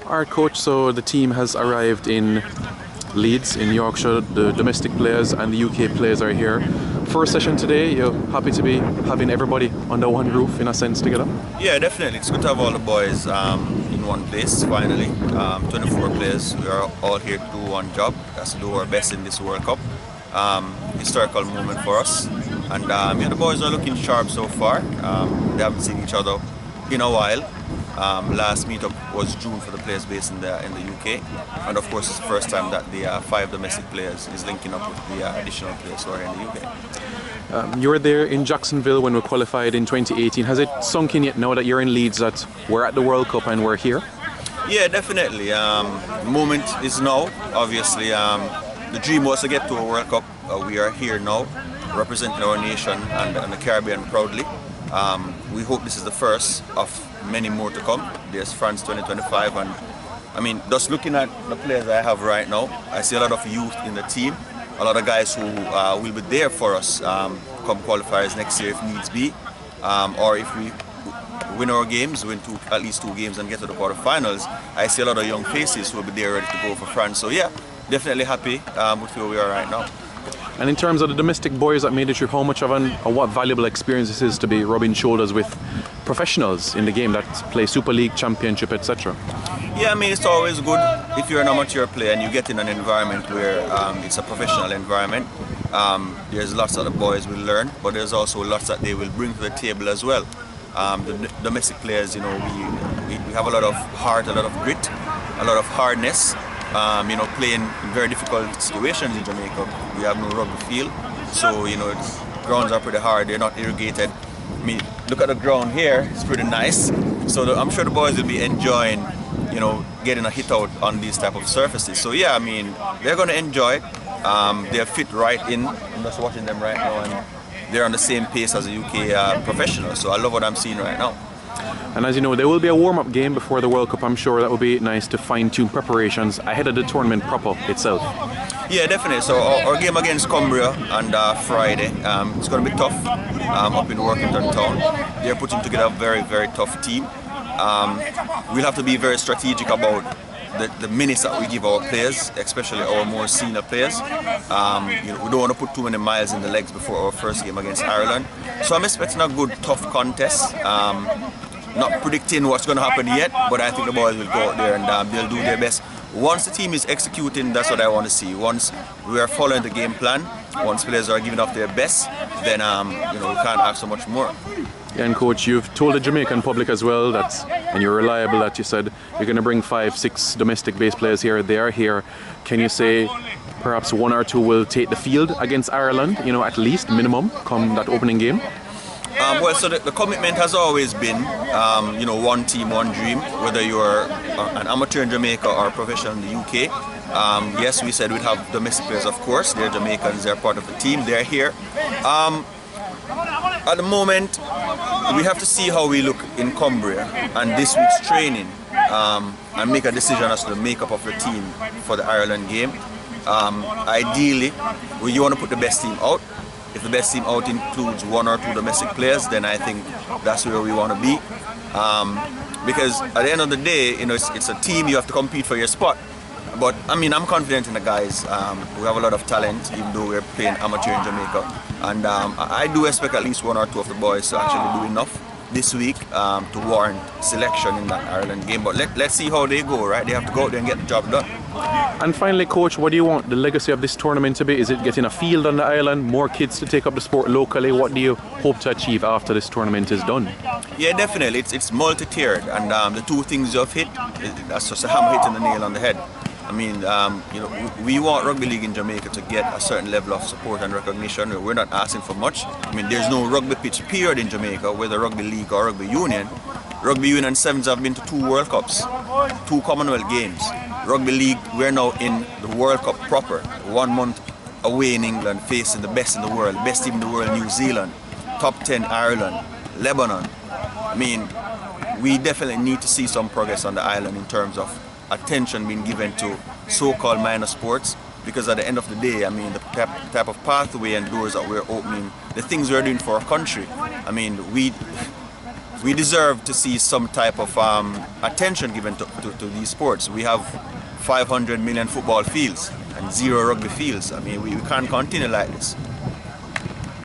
Alright, Coach, so the team has arrived in Leeds in Yorkshire. The domestic players and the UK players are here. First session today, you're happy to be having everybody under one roof in a sense together? Yeah, definitely. It's good to have all the boys in one place finally. 24 players, we are all here to do one job. That's to do our best in this World Cup. Historical moment for us. And yeah, the boys are looking sharp so far. They haven't seen each other in a while. Last meetup was June for the players based in the UK, and of course it's the first time that the 5 domestic players is linking up with the additional players who are in the UK. You were there in Jacksonville when we qualified in 2018. Has it sunk in yet now that you're in Leeds that we're at the World Cup and we're here? Yeah, definitely. The moment is now. Obviously, the dream was to get to a World Cup. We are here now, representing our nation and the Caribbean proudly. We hope this is the first of many more to come. There's France 2025, and I mean, just looking at the players I have right now, I see a lot of youth in the team, a lot of guys who will be there for us come qualifiers next year if needs be, or if we win our games, win at least 2 games and get to the quarterfinals. I see a lot of young faces who will be there ready to go for France. So yeah, definitely happy with where we are right now. And in terms of the domestic boys that made it through, how much of what valuable experience this is to be rubbing shoulders with professionals in the game that play Super League, Championship, etc. Yeah, I mean, it's always good if you're an amateur player and you get in an environment where it's a professional environment. There's lots that the boys will learn, but there's also lots that they will bring to the table as well. The domestic players, you know, we have a lot of heart, a lot of grit, a lot of hardness. You know, playing in very difficult situations in Jamaica. We have no rugby field, so you know, grounds are pretty hard. They're not irrigated. I mean, look at the ground here; it's pretty nice. So I'm sure the boys will be enjoying, you know, getting a hit out on these type of surfaces. So yeah, I mean, they're going to enjoy it. They're fit right in. I'm just watching them right now, and they're on the same pace as the UK professionals. So I love what I'm seeing right now. And as you know, there will be a warm-up game before the World Cup. I'm sure that will be nice to fine-tune preparations ahead of the tournament proper itself. Yeah, definitely. So our game against Cumbria on Friday, it's going to be tough up in Workington Town. They're putting together a very, very tough team. We'll have to be very strategic about the minutes that we give our players, especially our more senior players. You know, we don't want to put too many miles in the legs before our first game against Ireland. So I'm expecting a good, tough contest. Not predicting what's going to happen yet, but I think the boys will go out there and they'll do their best. Once the team is executing, that's what I want to see. Once we are following the game plan, once players are giving off their best, then you know, we can't ask so much more. Yeah, and Coach, you've told the Jamaican public as well that, and you're reliable, that you said you're going to bring 5, 6 domestic-based players here. They are here. Can you say perhaps 1 or 2 will take the field against Ireland? You know, at least minimum come that opening game. Well, so the commitment has always been, you know, one team, one dream, whether you're an amateur in Jamaica or a professional in the UK. Yes, we said we'd have domestic players, of course. They're Jamaicans, they're part of the team, they're here. At the moment, we have to see how we look in Cumbria and this week's training and make a decision as to the makeup of the team for the Ireland game. Ideally, you want to put the best team out. If the best team out includes 1 or 2 domestic players, then I think that's where we want to be. Because at the end of the day, you know, it's a team, you have to compete for your spot. But I mean, I'm confident in the guys. We have a lot of talent, even though we're playing amateur in Jamaica. And I do expect at least 1 or 2 of the boys to actually do enough this week to warrant selection in that Ireland game. But let's see how they go, right? They have to go out there and get the job done. And finally, Coach, what do you want the legacy of this tournament to be? Is it getting a field on the island, more kids to take up the sport locally? What do you hope to achieve after this tournament is done? Yeah, definitely. It's multi-tiered, and the 2 things you've hit, that's just a hammer hitting the nail on the head. I mean, you know, we want Rugby League in Jamaica to get a certain level of support and recognition. We're not asking for much. I mean, there's no rugby pitch period in Jamaica, whether Rugby League or Rugby Union. Rugby Union 7s have been to 2 World Cups, 2 Commonwealth Games. Rugby League, we're now in the World Cup proper. 1 month away in England, facing the best in the world, best team in the world, New Zealand, top 10 Ireland, Lebanon. I mean, we definitely need to see some progress on the island in terms of attention being given to so-called minor sports, because at the end of the day, I mean, the type of pathway and doors that we're opening, the things we're doing for our country, I mean, we deserve to see some type of attention given to these sports. We have 500 million football fields and 0 rugby fields. I mean, we can't continue like this.